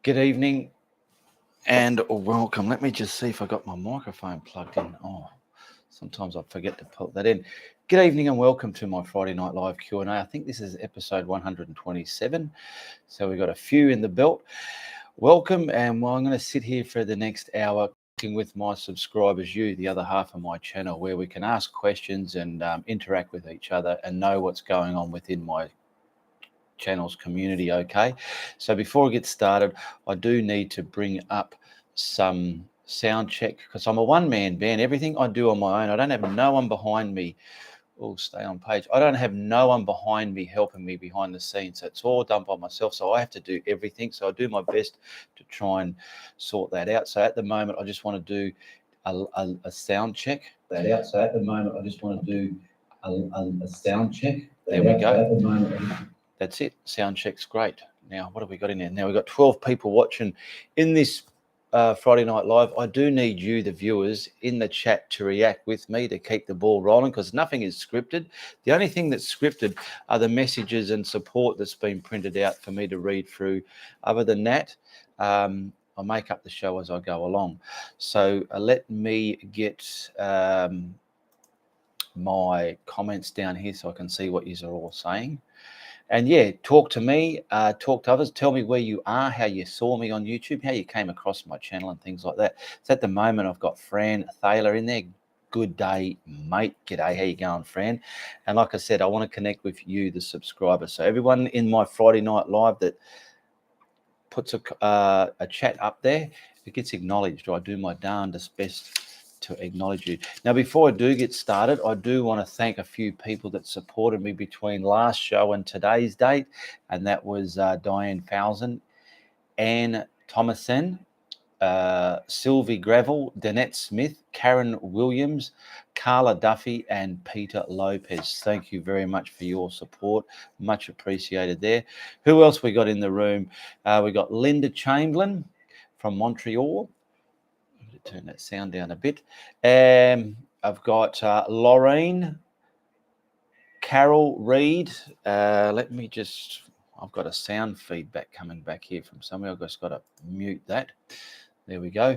Good evening and welcome. Let me just see if I got my microphone plugged in. Oh, sometimes I forget to put that in. Good evening and welcome to my Friday Night Live Q&A. I think this is episode 127. So we've got a few in the belt. Welcome, and I'm going to sit here for the next hour talking with my subscribers, you, the other half of my channel, where we can ask questions and interact with each other and know what's going on within my channel's community. Okay, so before I get started, I do need to bring up some sound check because I'm a one-man band. Everything I do on my own. I don't have no one behind me. Oh, stay on page. I don't have no one behind me helping me behind the scenes. It's all done by myself, so I have to do everything. So I do my best to try and sort that out. So at the moment, I just want to do a sound check. So at the moment, I just want to do a sound check. There we go. At the moment, that's it. Sound check's great. Now, what have we got in there? Now, we've got 12 people watching in this Friday Night Live. I do need you, the viewers, in the chat to react with me to keep the ball rolling because nothing is scripted. The only thing that's scripted are the messages and support that's been printed out for me to read through. Other than that, I make up the show as I go along. So let me get my comments down here so I can see what you are all saying. And yeah, talk to me, talk to others. Tell me where you are, how you saw me on YouTube, how you came across my channel and things like that. So at the moment, I've got Fran Thaler in there. Good day, mate. G'day. How you going, Fran? And like I said, I want to connect with you, the subscriber. So everyone in my Friday Night Live that puts a chat up there, it gets acknowledged. I do my darndest best to acknowledge you. Now, before I do get started, I do want to thank a few people that supported me between last show and today's date, and that was Diane Fowson, Anne Thomason, Sylvie Gravel, Danette Smith, Karen Williams, Carla Duffy, and Peter Lopez. Thank you very much for your support. Much appreciated there. Who else we got in the room? We got Linda Chamberlain from Montreal. Turn that sound down a bit. I've got Lorraine, Carol Reed. Let me just, I've got a sound feedback coming back here from somewhere. I've just got to mute that. There we go.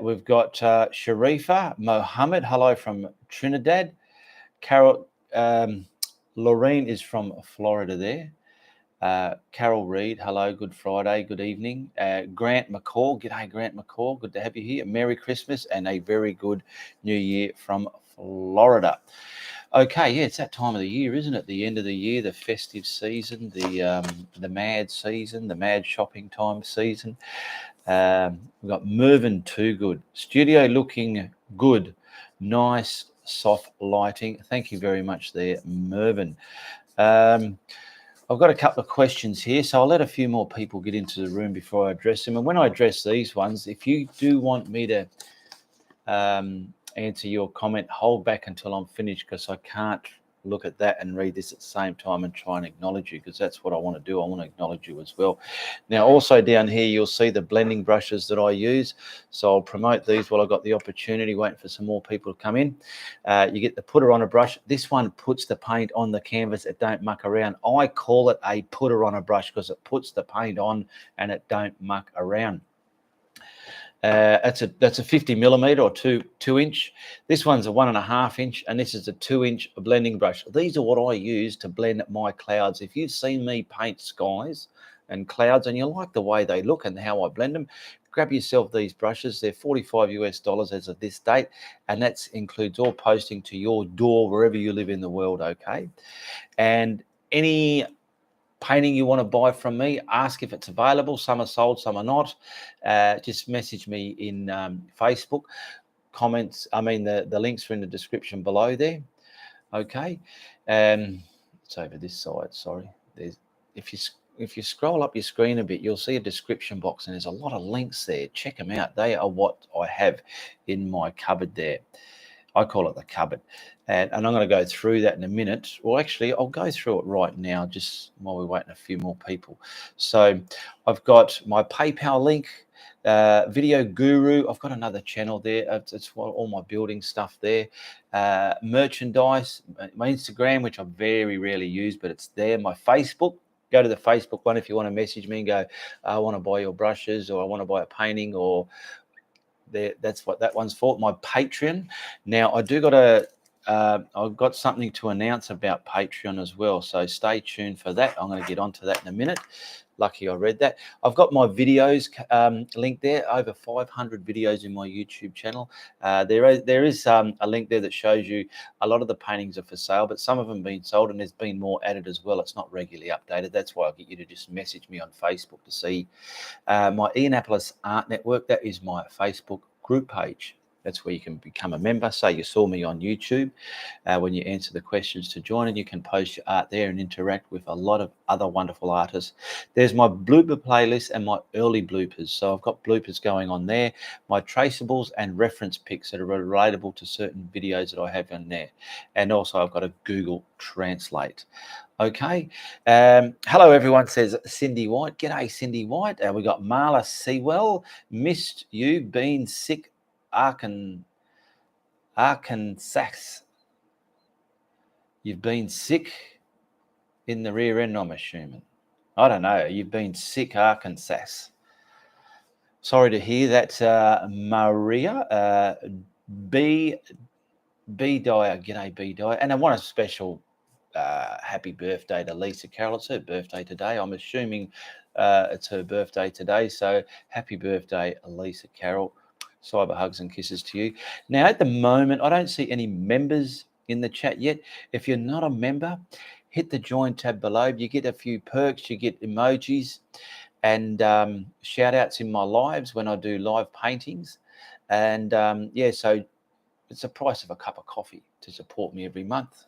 We've got Sharifa Mohammed. Hello from Trinidad. Carol, Lorraine is from Florida there. Carol Reed, hello, good Friday, good evening. Grant McCall, g'day Grant McCall, good to have you here. Merry Christmas and a very good New Year from Florida. Okay, yeah, it's that time of the year, isn't it? The end of the year, the festive season, the mad season, the mad shopping time season. We've got Mervyn Too Good. Studio looking good, nice, soft lighting. Thank you very much there, Mervyn. I've got a couple of questions here, so I'll let a few more people get into the room before I address them. And when I address these ones, if you do want me to answer your comment, hold back until I'm finished because I can't look at that and read this at the same time and try and acknowledge you because that's what I want to do. I want to acknowledge you as well. Now, also down here, you'll see the blending brushes that I use. So I'll promote these while I've got the opportunity, waiting for some more people to come in. You get the putter on a brush. This one puts the paint on the canvas. It don't muck around. I call it a putter on a brush because it puts the paint on and it don't muck around. That's a 50 millimeter or two inch. This one's a 1.5 inch, and this is a 2 inch blending brush. These are what I use to blend my clouds. If you've seen me paint skies and clouds and you like the way they look and how I blend them, grab yourself these brushes. They're $45 US as of this date, and that includes all posting to your door wherever you live in the world. Okay, and any painting you want to buy from me, ask if it's available. Some are sold, some are not. Just message me in Facebook comments. I mean, the links are in the description below there. Okay, it's over this side. Sorry, if you scroll up your screen a bit, you'll see a description box, and there's a lot of links there. Check them out. They are what I have in my cupboard there. I call it the cupboard. And I'm going to go through that in a minute. Well, actually, I'll go through it right now, just while we're waiting a few more people. So I've got my PayPal link, Video Guru. I've got another channel there. It's all my building stuff there. Merchandise, my Instagram, which I very rarely use, but it's there. My Facebook. Go to the Facebook one if you want to message me and go, I want to buy your brushes, or I want to buy a painting, or that's what that one's for. My Patreon. Now I do got I've got something to announce about Patreon as well, so stay tuned for that. I'm going to get onto that in a minute. Lucky I read that. I've got my videos link there, over 500 videos in my YouTube channel. There is a link there that shows you a lot of the paintings are for sale, but some of them been sold, and there's been more added as well. It's not regularly updated. That's why I'll get you to just message me on Facebook to see my Ianapolis Art Network. That is my Facebook group page. That's where you can become a member. Say you saw me on YouTube. When you answer the questions to join, and you can post your art there and interact with a lot of other wonderful artists. There's my blooper playlist and my early bloopers. So I've got bloopers going on there, my traceables and reference pics that are relatable to certain videos that I have in there. And also I've got a Google Translate. Okay. Hello, everyone, says Cindy White. G'day, Cindy White. We got Marla Sewell. Missed you, been sick. Arkansas. You've been sick in the rear end, I'm assuming. I don't know. You've been sick, Arkansas. Sorry to hear that, Maria. B Dyer. G'day, B Dyer. And I want a special happy birthday to Lisa Carroll. It's her birthday today. I'm assuming it's her birthday today. So happy birthday, Lisa Carroll. Cyber hugs and kisses to you. Now, at the moment, I don't see any members in the chat yet. If you're not a member, hit the join tab below. You get a few perks, you get emojis and shout outs in my lives when I do live paintings. And yeah, so it's the price of a cup of coffee to support me every month.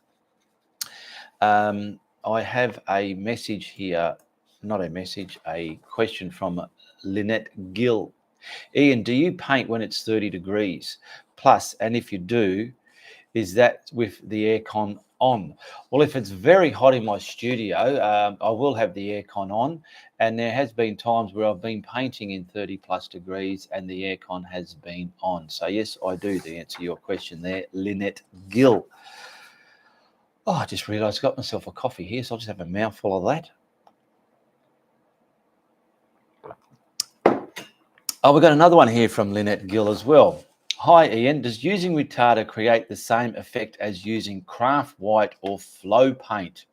I have a message here, not a message, a question from Lynette Gill. Ian, do you paint when it's 30 degrees plus? And if you do, is that with the aircon on? Well, if it's very hot in my studio, I will have the aircon on. And there has been times where I've been painting in 30 plus degrees and the aircon has been on. So yes, I do, to answer your question there, Lynette Gill. Oh, I just realised I got myself a coffee here, so I'll just have a mouthful of that. Oh, we've got another one here from Lynette Gill as well. Hi, Ian. Does using retarder create the same effect as using craft white or flow paint?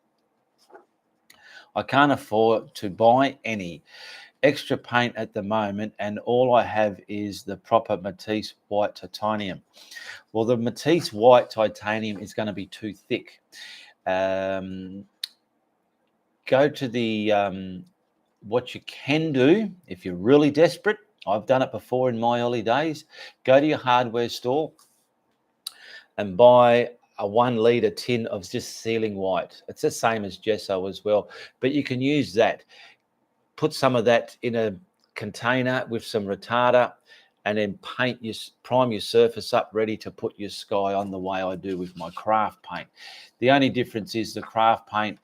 I can't afford to buy any extra paint at the moment, and all I have is the proper Matisse white titanium. Well, the Matisse white titanium is going to be too thick. Go to the what you can do if you're really desperate. I've done it before in my early days. Go to your hardware store and buy a 1 litre tin of just sealing white. It's the same as gesso as well, but you can use that. Put some of that in a container with some retarder and then prime your surface up, ready to put your sky on the way I do with my craft paint. The only difference is the craft paint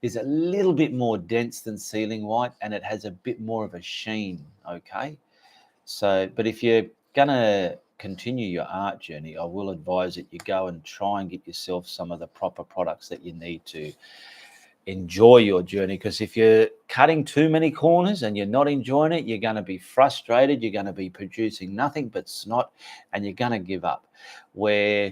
is a little bit more dense than sealing white, and it has a bit more of a sheen, okay? So, but if you're gonna continue your art journey, I will advise that you go and try and get yourself some of the proper products that you need to enjoy your journey. Because if you're cutting too many corners and you're not enjoying it, you're going to be frustrated. You're going to be producing nothing but snot, and you're going to give up. Where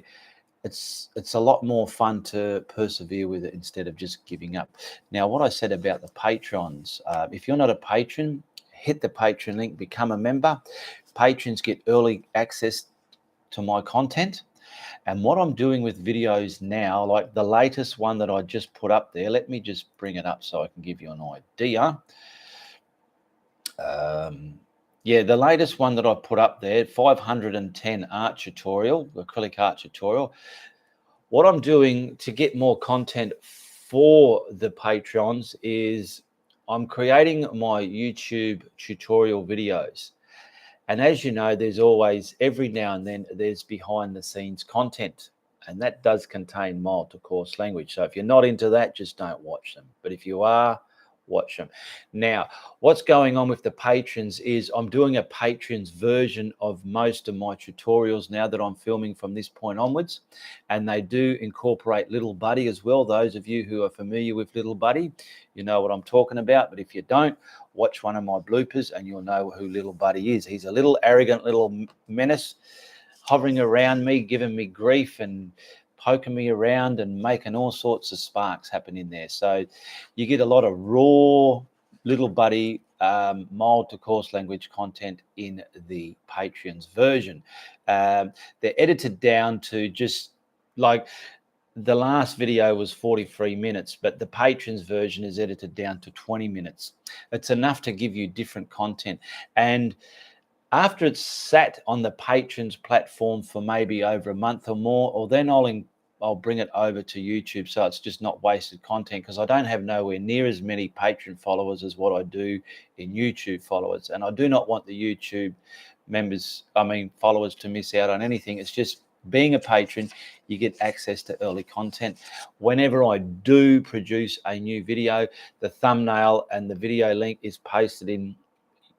it's a lot more fun to persevere with it instead of just giving up. Now, what I said about the patrons, if you're not a patron, hit the Patreon link, become a member. Patrons get early access to my content. And what I'm doing with videos now, like the latest one that I just put up there, let me just bring it up so I can give you an idea. Yeah, the latest one that I put up there, 510 art tutorial, acrylic art tutorial. What I'm doing to get more content for the Patreons is I'm creating my YouTube tutorial videos. And as you know, there's always, every now and then, there's behind the scenes content. And that does contain mild to coarse language. So if you're not into that, just don't watch them. But if you are, watch them. Now, what's going on with the patrons is I'm doing a patrons version of most of my tutorials now that I'm filming from this point onwards, and they do incorporate Little Buddy as well. Those of you who are familiar with Little Buddy, you know what I'm talking about, but if you don't, watch one of my bloopers and you'll know who Little Buddy is. He's a little arrogant little menace hovering around me, giving me grief and poking me around and making all sorts of sparks happen in there. So you get a lot of raw Little Buddy mild to coarse language content in the Patreon's version. They're edited down to just like the last video was 43 minutes, but the patrons version is edited down to 20 minutes. It's enough to give you different content. And after it's sat on the patrons platform for maybe over a month or more, or then I'll bring it over to YouTube, so it's just not wasted content, because I don't have nowhere near as many patron followers as what I do in YouTube followers, and I do not want the YouTube followers to miss out on anything. It's just being a patron, you get access to early content. Whenever I do produce a new video, the thumbnail and the video link is posted in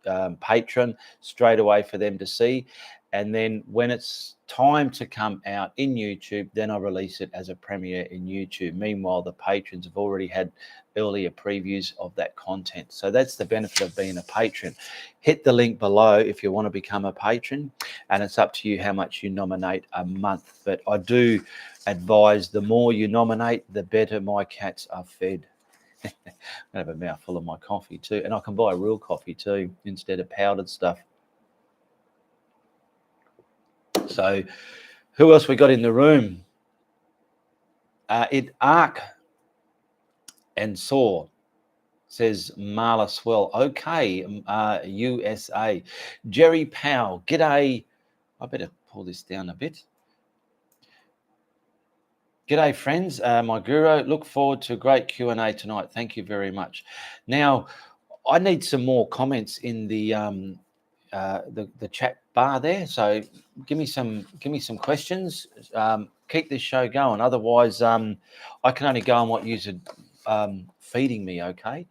Patreon straight away for them to see, and then when it's time to come out in YouTube, then I release it as a premiere in YouTube. Meanwhile, the patrons have already had earlier previews of that content. So that's the benefit of being a patron. Hit the link below if you want to become a patron, and it's up to you how much you nominate a month. But I do advise the more you nominate, the better my cats are fed. I have a mouthful of my coffee too, and I can buy real coffee too instead of powdered stuff. So who else we got in the room? Arc and Saw says Marla Swell. Okay, USA. Jerry Powell, g'day. I better pull this down a bit. G'day, friends. My guru, look forward to a great Q&A tonight. Thank you very much. Now, I need some more comments in the chat bar there. So give me some questions. Keep this show going. Otherwise, I can only go on what you're feeding me. Okay.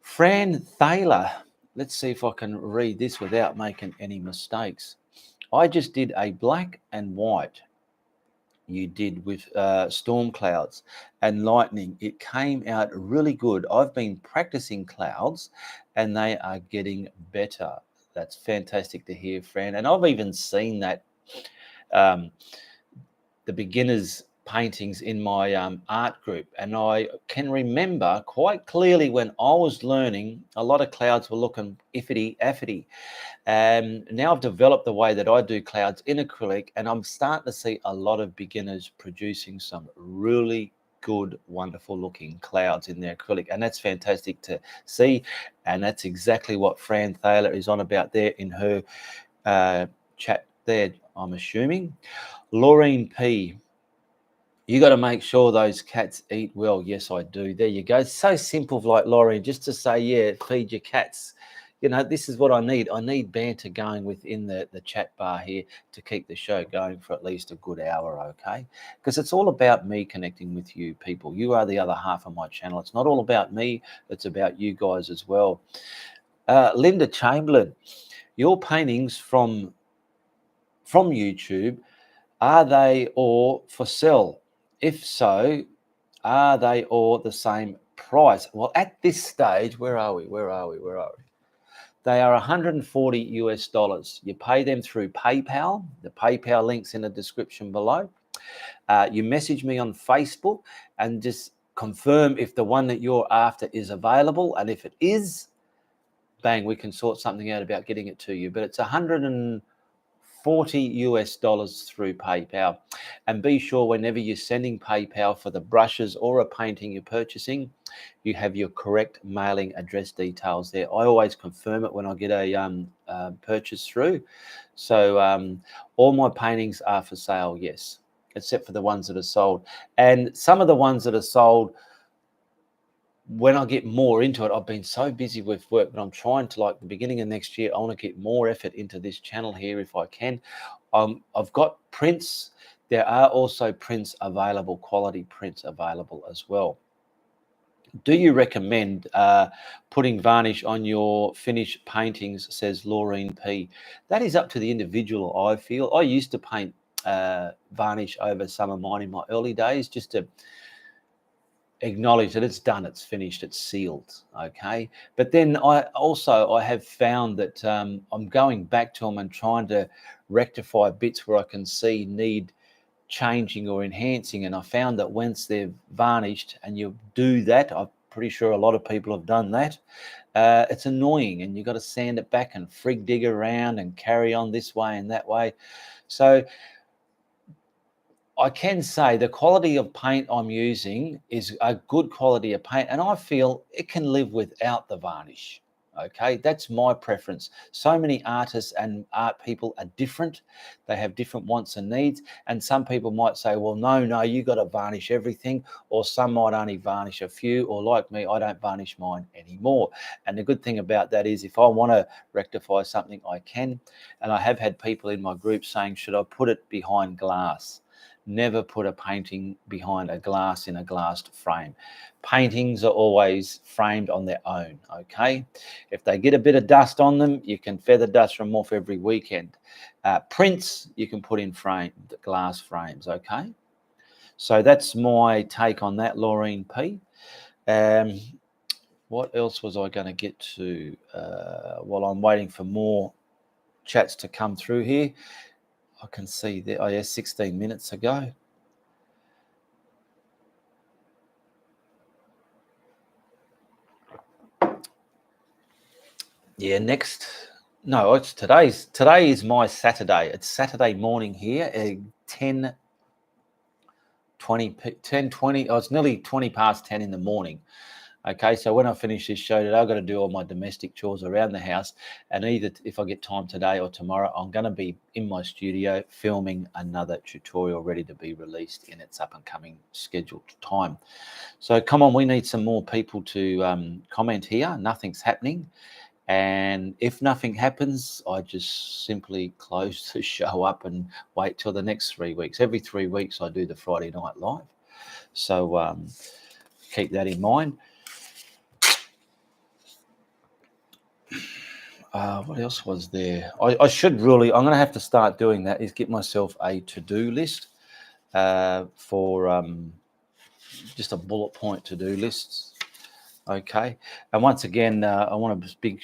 Fran Thaler. Let's see if I can read this without making any mistakes. I just did a black and white. You did with storm clouds and lightning. It came out really good. I've been practicing clouds and they are getting better. That's fantastic to hear, Fran. And I've even seen that the beginners paintings in my art group, and I can remember quite clearly when I was learning, a lot of clouds were looking iffity-affity. And now I've developed the way that I do clouds in acrylic, and I'm starting to see a lot of beginners producing some really good, wonderful looking clouds in their acrylic, and that's fantastic to see. And that's exactly what Fran Thaler is on about there in her chat there, I'm assuming. Laureen P, you got to make sure those cats eat well. Yes, I do. There you go. It's so simple, like Laureen, just to say, yeah, feed your cats. You know, this is what I need. I need banter going within the chat bar here to keep the show going for at least a good hour, okay? Because it's all about me connecting with you people. You are the other half of my channel. It's not all about me. It's about you guys as well. Linda Chamberlain, your paintings from YouTube, are they all for sale? If so, are they all the same price? Well, at this stage, where are we? They are $140 US. You pay them through PayPal. The PayPal link's in the description below. You message me on Facebook and just confirm if the one that you're after is available. And if it is, bang, we can sort something out about getting it to you. But it's $140 US through PayPal. And be sure whenever you're sending PayPal for the brushes or a painting you're purchasing, you have your correct mailing address details there. I always confirm it when I get a purchase through. So all my paintings are for sale, yes, except for the ones that are sold. And some of the ones that are sold, when I get more into it, I've been so busy with work, but I'm trying to, like the beginning of next year, I want to get more effort into this channel here if I can. I've got prints. There are also prints available, quality prints available as well. Do you recommend putting varnish on your finished paintings, says Laureen P. That is up to the individual, I feel. I used to paint varnish over some of mine in my early days, just to acknowledge that it's done, it's finished, it's sealed, okay? But then I have found that I'm going back to them and trying to rectify bits where I can see need changing or enhancing, and I found that once they're varnished, and you do that, I'm pretty sure a lot of people have done that, it's annoying, and you've got to sand it back and frig dig around and carry on this way and that way. So I can say the quality of paint I'm using is a good quality of paint, and I feel it can live without the varnish. Okay, that's my preference. So many artists and art people are different. They have different wants and needs. And some people might say, well, no, you got to varnish everything. Or some might only varnish a few. Or like me, I don't varnish mine anymore. And the good thing about that is if I want to rectify something, I can. And I have had people in my group saying, should I put it behind glass? Never put a painting behind a glass in a glassed frame. Paintings are always framed on their own, okay? If they get a bit of dust on them, you can feather dust them off every weekend. Prints, you can put in glass frames, okay? So that's my take on that, Laureen P. What else was I going to get to while I'm waiting for more chats to come through here? I can see there, oh yeah, 16 minutes ago. Yeah, today is my Saturday. It's Saturday morning here at 10:20. Oh, it's nearly 20 past 10 in the morning. Okay, so when I finish this show today, I've got to do all my domestic chores around the house. And either if I get time today or tomorrow, I'm going to be in my studio filming another tutorial ready to be released in its up and coming scheduled time. So come on, we need some more people to comment here. Nothing's happening. And if nothing happens, I just simply close the show up and wait till the next 3 weeks. Every 3 weeks, I do the Friday Night Live. So keep that in mind. What else was there? I should really, I'm going to have to start doing that, is get myself a to-do list for just a bullet point to-do list. Okay. And once again, I want a big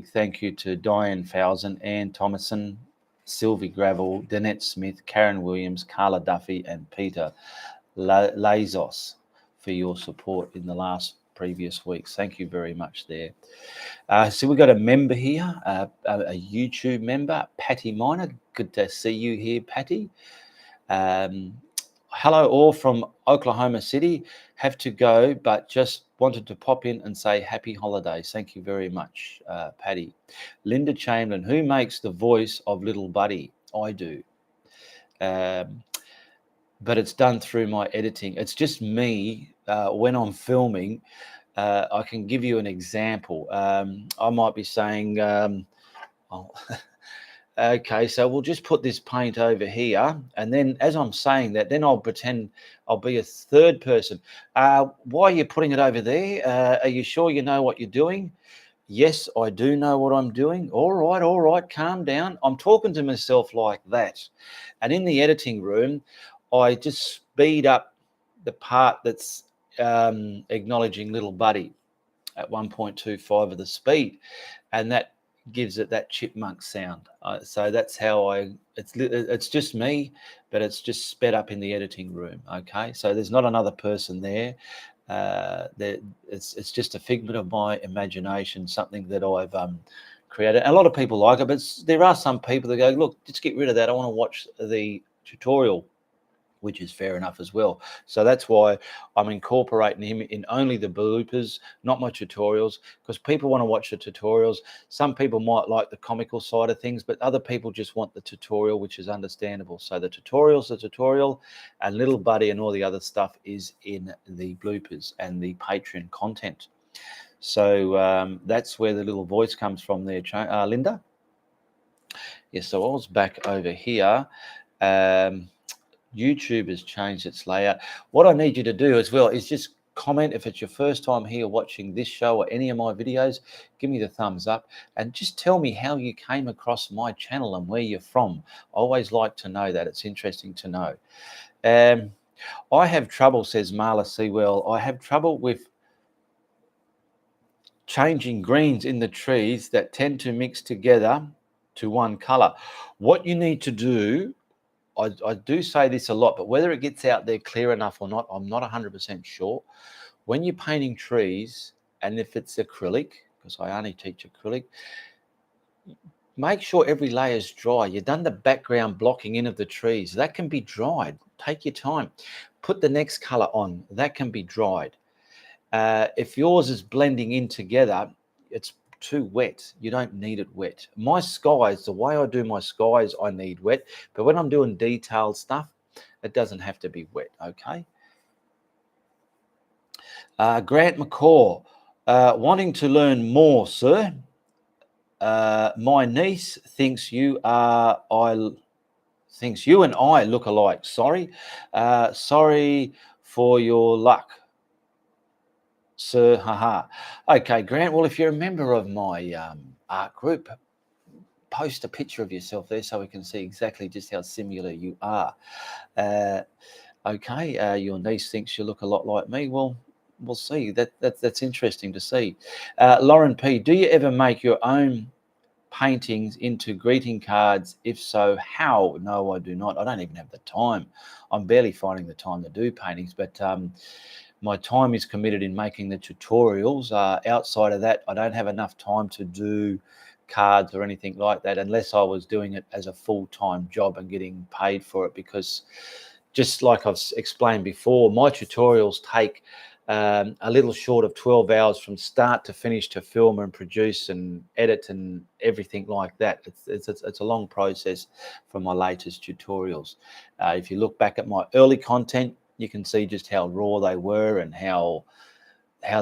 thank you to Diane Fowson, Ann Thomason, Sylvie Gravel, Danette Smith, Karen Williams, Carla Duffy, and Peter Lazos for your support in the previous weeks. Thank you very much there. So we've got a member here, a YouTube member, Patty Miner. Good to see you here, Patty. Hello all from Oklahoma City. Have to go, but just wanted to pop in and say happy holidays. Thank you very much, Patty. Linda Chamberlain, who makes the voice of Little Buddy? I do. But it's done through my editing. It's just me when I'm filming. I can give you an example. I might be saying, okay, so we'll just put this paint over here. And then as I'm saying that, then I'll pretend I'll be a third person. Why are you putting it over there? Are you sure you know what you're doing? Yes, I do know what I'm doing. All right, calm down. I'm talking to myself like that. And in the editing room, I just speed up the part that's acknowledging Little Buddy at 1.25 of the speed. And that gives it that chipmunk sound. So that's how it's just me, but it's just sped up in the editing room. Okay, so there's not another person there. It's just a figment of my imagination, something that I've created. A lot of people like it, but there are some people that go, look, just get rid of that. I want to watch the tutorial, which is fair enough as well. So that's why I'm incorporating him in only the bloopers, not my tutorials, because people want to watch the tutorials. Some people might like the comical side of things, but other people just want the tutorial, which is understandable. So the tutorial's the tutorial, and Little Buddy and all the other stuff is in the bloopers and the Patreon content. So that's where the little voice comes from there, Linda. Yes, so I was back over here. YouTube has changed its layout. What I need you to do as well is just comment. If it's your first time here watching this show or any of my videos, give me the thumbs up and just tell me how you came across my channel and where you're from. I always like to know that. It's interesting to know. I have trouble, says Marla Sewell. I have trouble with changing greens in the trees that tend to mix together to one color. What you need to do, I do say this a lot, but whether it gets out there clear enough or not, I'm not 100% sure. When you're painting trees, and if it's acrylic, because I only teach acrylic, make sure every layer is dry. You've done the background blocking in of the trees. That can be dried. Take your time. Put the next color on. That can be dried. If yours is blending in together, it's too wet. You don't need it wet. My skies, the way I do my skies, I need wet. But when I'm doing detailed stuff, it doesn't have to be wet, okay? Grant McCaw, wanting to learn more, sir. My niece thinks you and I look alike. Sorry. Sorry for your luck, sir. Haha. Okay, Grant. Well, if you're a member of my art group, post a picture of yourself there so we can see exactly just how similar you are. Okay, your niece thinks you look a lot like me. Well, we'll see. That's interesting to see. Lauren P, do you ever make your own paintings into greeting cards? If so, how? No, I do not. I don't even have the time. I'm barely finding the time to do paintings, but my time is committed in making the tutorials. Outside of that, I don't have enough time to do cards or anything like that unless I was doing it as a full-time job and getting paid for it, because just like I've explained before, my tutorials take a little short of 12 hours from start to finish to film and produce and edit and everything like that. It's a long process for my latest tutorials. If you look back at my early content, you can see just how raw they were and how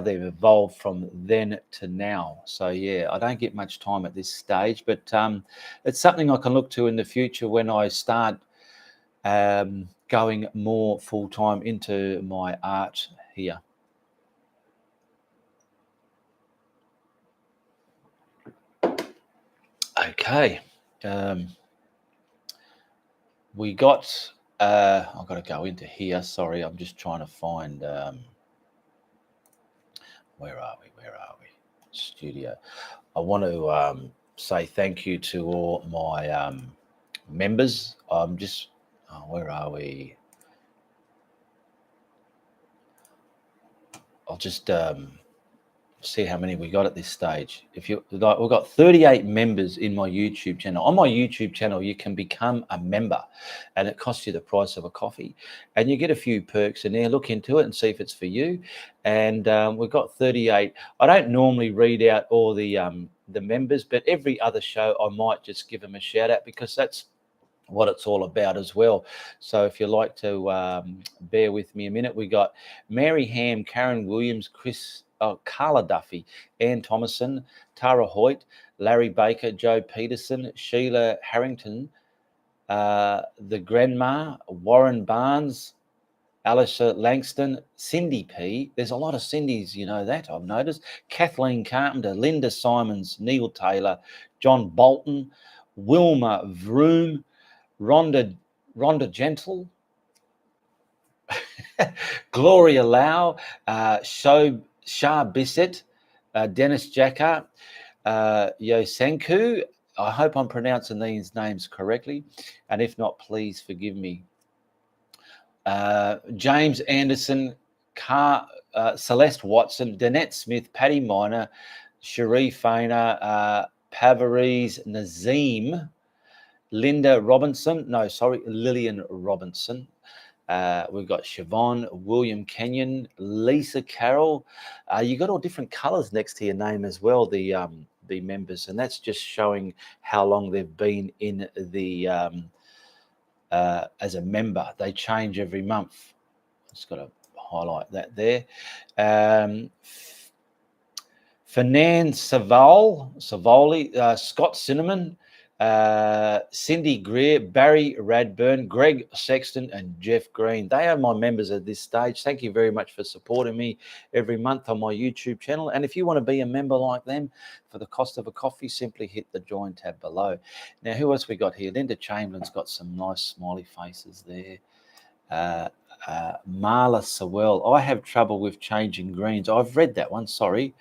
they've evolved from then to now. So yeah, I don't get much time at this stage, but it's something I can look to in the future when I start going more full-time into my art here. Okay, we got I've got to go into here. Sorry, I'm just trying to find where are we studio. I want to say thank you to all my members. I'm just where are we? I'll just see how many we got at this stage. If you like, we've got 38 members in my YouTube channel. On my YouTube channel, you can become a member, and it costs you the price of a coffee, and you get a few perks in there. Look into it and see if it's for you. And we've got 38. I don't normally read out all the members, but every other show I might just give them a shout out, because that's what it's all about as well. So if you like to bear with me a minute, we got Mary Ham, Karen Williams, Carla Duffy, Ann Thomason, Tara Hoyt, Larry Baker, Joe Peterson, Sheila Harrington, the Grandma, Warren Barnes, Alicia Langston, Cindy P. There's a lot of Cindys, you know that, I've noticed. Kathleen Carpenter, Linda Simons, Neil Taylor, John Bolton, Wilma Vroom, Rhonda Gentle, Gloria Lau, Shah Bissett, Dennis Jacker, Yosenku. I hope I'm pronouncing these names correctly, and if not, please forgive me. James Anderson, Celeste Watson, Danette Smith, Patty Miner, Cherie Fainer, Pavarese Nazim, Lillian Robinson. We've got Siobhan, William Kenyon, Lisa Carroll. You got all different colours next to your name as well, the members, and that's just showing how long they've been in the as a member. They change every month. Just got to highlight that there. Fernand Savoli, Scott Cinnamon, Cindy Greer, Barry Radburn, Greg Sexton, and Jeff Green. They are my members at this stage. Thank you very much for supporting me every month on my YouTube channel. And if you want to be a member like them for the cost of a coffee, simply hit the join tab below. Now, who else we got here? Linda Chamberlain's got some nice smiley faces there. Marla Sewell, I have trouble with changing greens. I've read that one, sorry.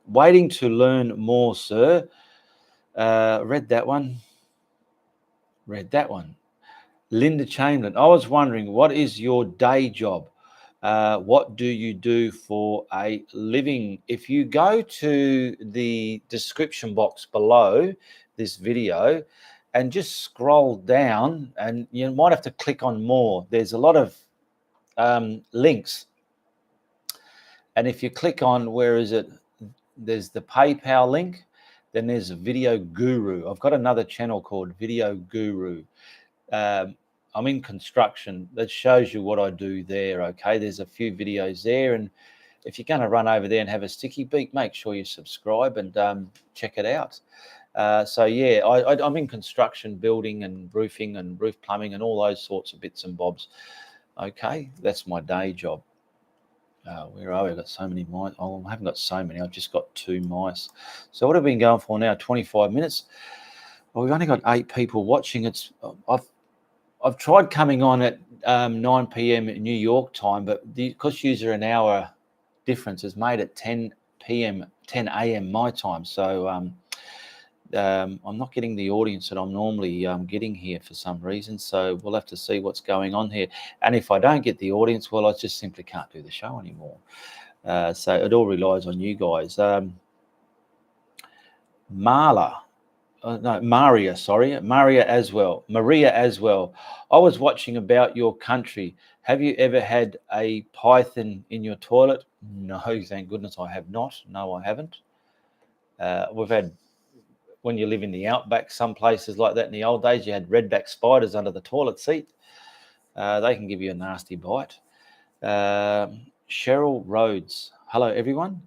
Waiting to learn more, sir. Read that one. Linda Chamberlain, I was wondering, what is your day job? What do you do for a living? If you go to the description box below this video and just scroll down, and you might have to click on more. There's a lot of links. And if you click on, where is it? There's the PayPal link. Then there's a Video Guru. I've got another channel called Video Guru. I'm in construction. That shows you what I do there, okay? There's a few videos there. And if you're going to run over there and have a sticky beak, make sure you subscribe and check it out. So, yeah, I'm in construction, building and roofing and roof plumbing and all those sorts of bits and bobs. Okay, that's my day job. Where are we? I've got so many mice. Oh, I haven't got so many. I've just got 2 mice. So what have we been going for now? 25 minutes. Well, we've only got 8 people watching. I've tried coming on at 9 p.m. New York time, but because you're an hour difference, has made it 10 a.m. my time. So I'm not getting the audience that I'm normally getting here for some reason. So we'll have to see what's going on here. And if I don't get the audience, well, I just simply can't do the show anymore. So it all relies on you guys. Maria as well. Maria as well. I was watching about your country. Have you ever had a python in your toilet? No, thank goodness I have not. No, I haven't. We've had, when you live in the outback, some places like that in the old days, you had redback spiders under the toilet seat. They can give you a nasty bite. Cheryl Rhodes. Hello, everyone.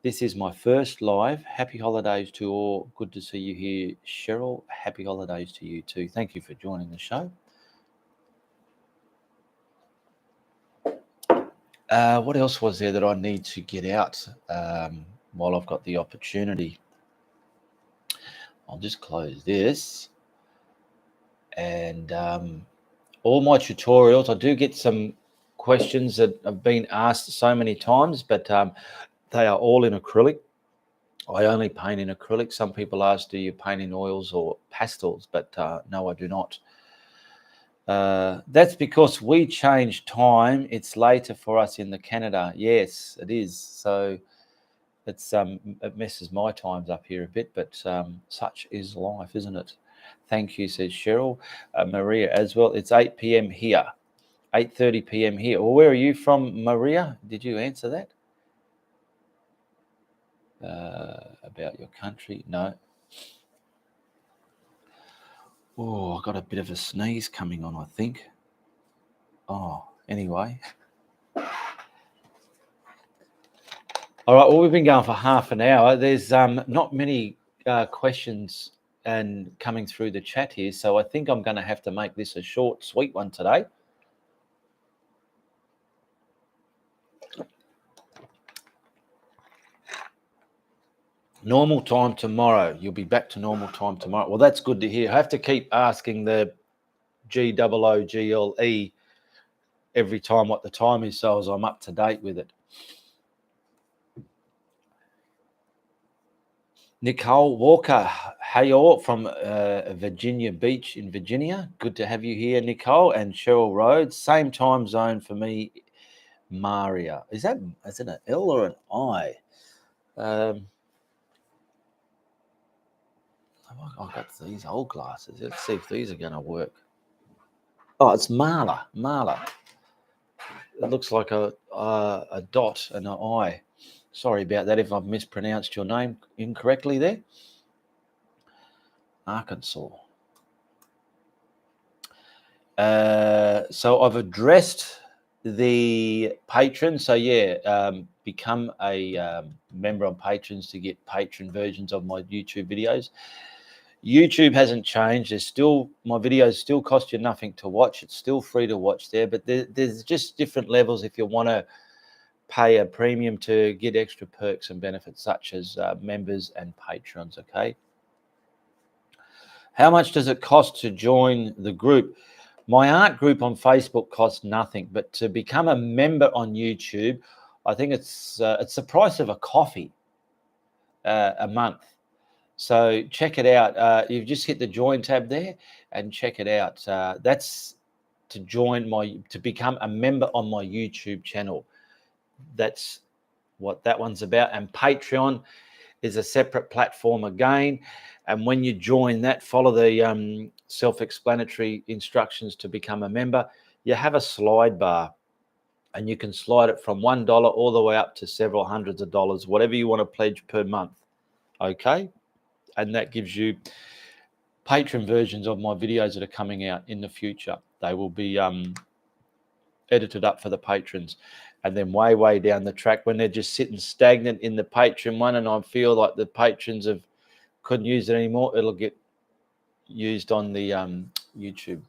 This is my first live. Happy holidays to all. Good to see you here, Cheryl. Happy holidays to you too. Thank you for joining the show. What else was there that I need to get out while I've got the opportunity? I'll just close this. And all my tutorials, I do get some questions that have been asked so many times, but they are all in acrylic. I only paint in acrylic. Some people ask, do you paint in oils or pastels? But no, I do not. That's because we change time. It's later for us in the Canada. Yes, it is. So it's it messes my times up here a bit, but such is life, isn't it? Thank you, says Cheryl. Maria as well. It's 8 p.m. here, 8:30 p.m. here. Well, where are you from, Maria? Did you answer that? About your country? No. Oh, I got a bit of a sneeze coming on, I think. Oh, anyway. All right, well, we've been going for half an hour. There's not many questions and coming through the chat here, so I think I'm going to have to make this a short, sweet one today. Normal time tomorrow. You'll be back to normal time tomorrow. Well, that's good to hear. I have to keep asking the GOOGLE every time what the time is, so as I'm up to date with it. Nicole Walker, hey all, from Virginia Beach in Virginia. Good to have you here, Nicole. And Cheryl Rhodes, same time zone for me, Maria. Is it an L or an I? I've got these old glasses. Let's see if these are going to work. Oh, it's Marla. It looks like a dot and an I. Sorry about that if I've mispronounced your name incorrectly there. Arkansas. So I've addressed the patrons. So yeah, become a member on Patrons to get patron versions of my YouTube videos. YouTube hasn't changed. There's still, my videos still cost you nothing to watch. It's still free to watch there, but there's just different levels if you want to pay a premium to get extra perks and benefits such as members and patrons. Okay. How much does it cost to join the group? My art group on Facebook costs nothing, but to become a member on YouTube, I think it's the price of a coffee a month. So check it out. You just hit the join tab there and check it out. That's to become a member on my YouTube channel. That's what that one's about. And Patreon is a separate platform again. And when you join that, follow the self-explanatory instructions to become a member. You have a slide bar, and you can slide it from $1 all the way up to several hundreds of dollars, whatever you want to pledge per month. Okay. And that gives you Patreon versions of my videos that are coming out in the future. They will be edited up for the patrons. And then way down the track, when they're just sitting stagnant in the Patreon one, and I feel like the patrons couldn't use it anymore, it'll get used on the YouTube.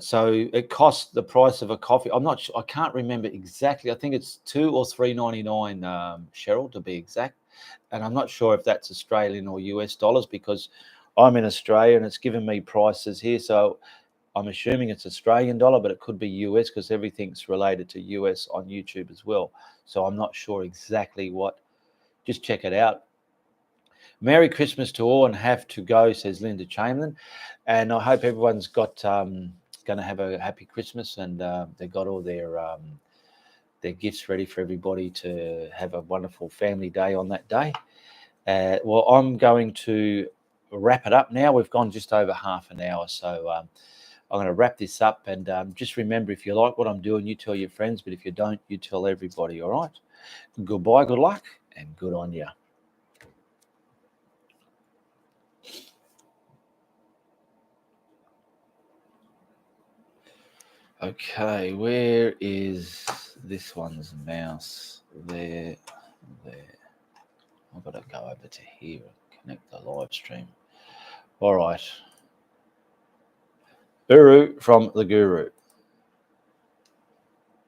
So it costs the price of a coffee. I'm not sure, I can't remember exactly. I think it's $2 or $3.99, Cheryl, to be exact. And I'm not sure if that's Australian or US dollars, because I'm in Australia and it's given me prices here. So I'm assuming it's Australian dollar, but it could be US because everything's related to US on YouTube as well. So I'm not sure exactly what. Just check it out. Merry Christmas to all and have to go, says Linda Chamberlain. And I hope everyone's got going to have a happy Christmas, and they got all their gifts ready for everybody to have a wonderful family day on that day. Well, I'm going to wrap it up now. We've gone just over half an hour, so I'm going to wrap this up. And just remember, if you like what I'm doing, you tell your friends, but if you don't, you tell everybody. All right. Goodbye, good luck, and good on you. Okay, where is this one's mouse? There. I've got to go over to here and connect the live stream. All right. Uru from the Guru.